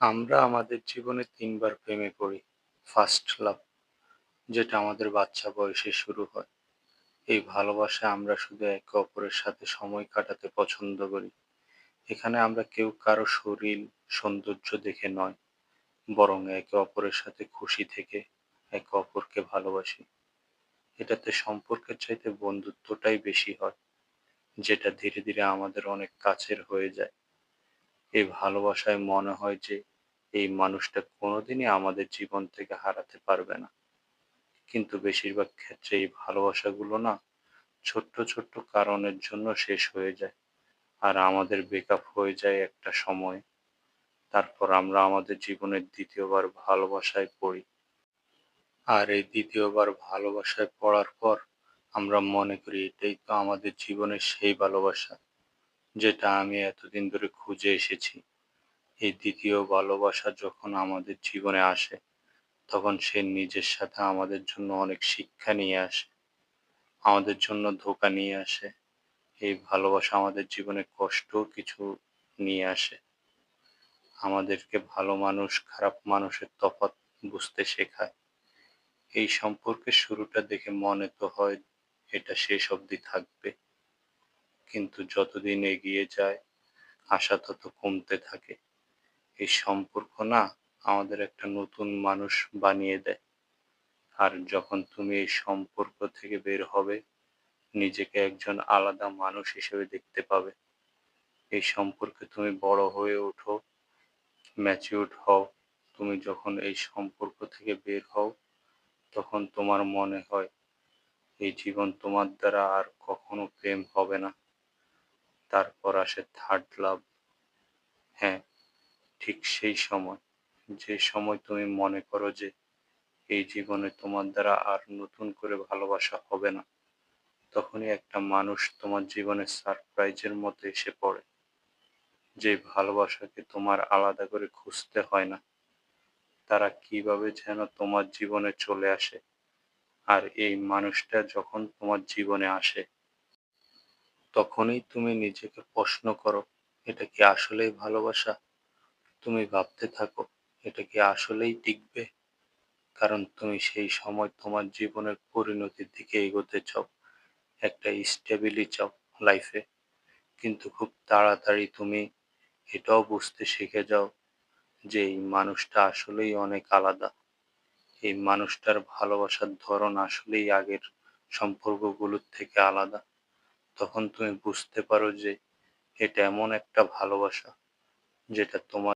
আমরা আমাদের জীবনে ৩ বার প্রেমে পড়ি। ফার্স্ট লাভ, যেটা আমাদের বাচ্চা বয়সে শুরু হয়। এই ভালোবাসায় আমরা শুধু একে অপরের সাথে সময় কাটাতে পছন্দ করি। এখানে আমরা কেউ কারো শরীর, সৌন্দর্য দেখে নয়, বরং একে অপরের সাথে খুশি থেকে একে অপরকে ভালোবাসি। এটাতে সম্পর্কের চাইতে বন্ধুত্বটাই বেশি হয়, যেটা ধীরে ধীরে আমাদের অনেক কাছের হয়ে যায়। এই ভালোবাসায় মনে হয় যে এই মানুষটা কোনোদিনই আমাদের জীবন থেকে হারাতে পারবে না। কিন্তু বেশিরভাগ ক্ষেত্রে এই ভালোবাসাগুলো না ছোট্ট ছোট্ট কারণের জন্য শেষ হয়ে যায়। আর আমাদের ব্রেকআপ হয়ে যায় একটা সময়ে। তারপর আমরা আমাদের জীবনের দ্বিতীয়বার ভালোবাসায় পড়ি। আর এই দ্বিতীয়বার ভালোবাসায় পড়ার পর আমরা মনে করি এটাই তো আমাদের জীবনের সেই ভালোবাসা, যেটা আমি এতদিন ধরে খুঁজে এসেছি। এই দ্বিতীয় ভালোবাসা যখন আমাদের জীবনে আসে, তখন সে নিজের সাথে আমাদের জন্য অনেক শিক্ষা নিয়ে আসে, আমাদের জন্য ধোঁকা নিয়ে আসে। এই ভালোবাসা আমাদের জীবনে কষ্টও কিছু নিয়ে আসে। আমাদেরকে ভালো মানুষ, খারাপ মানুষের তফাৎ বুঝতে শেখায়। এই সম্পর্কের শুরুটা দেখে মনে তো হয় এটা শেষ অবধি থাকবে। কিন্তু যতদিন এগিয়ে যায়, আশা তত কমতে থাকে। এই সম্পর্ক না আমাদের একটা নতুন মানুষ বানিয়ে দেয়। আর যখন তুমি এই সম্পর্ক থেকে বের হবে, নিজেকে একজন আলাদা মানুষ হিসেবে দেখতে পাবে। এই সম্পর্কে তুমি বড় হয়ে ওঠো, ম্যাচিউরড হও। তুমি যখন এই সম্পর্ক থেকে বের হও, তখন তোমার মনে হয় এই জীবন তোমার দ্বারা আর কখনো প্রেম হবে না। তারপর আসে থার্ড লাভ। হ্যাঁ, ঠিক সেই সময়, যে সময় তুমি মনে করো যে এই জীবনে তোমার দ্বারা আর নতুন করে ভালোবাসা হবে না, তখনই একটা মানুষ তোমার জীবনে সারপ্রাইজের মতো এসে পড়ে। যে ভালোবাসাকে তোমার আলাদা করে খুঁজতে হয় না, তারা কিভাবে যেন তোমার জীবনে চলে আসে। আর এই মানুষটা যখন তোমার জীবনে আসে, তখনই তুমি নিজেকে প্রশ্ন করো, এটা কি আসলেই ভালোবাসা? তুমি ভাবতে থাকো, এটা কি আসলেই টিকবে? কারণ তুমি সেই সময় তোমার জীবনের পরিণতির দিকে এগোতে চাও, একটা স্টেবিলি চাও লাইফে। কিন্তু খুব তাড়াতাড়ি তুমি এটাও বুঝতে শিখে যাও যে এই মানুষটা আসলেই অনেক আলাদা। এই মানুষটার ভালোবাসার ধরন আসলেই আগের সম্পর্কগুলোর থেকে আলাদা। তখন তুমি বুঝতে পারো যে এটা এমন একটা ভালোবাসা, যেটা তোমার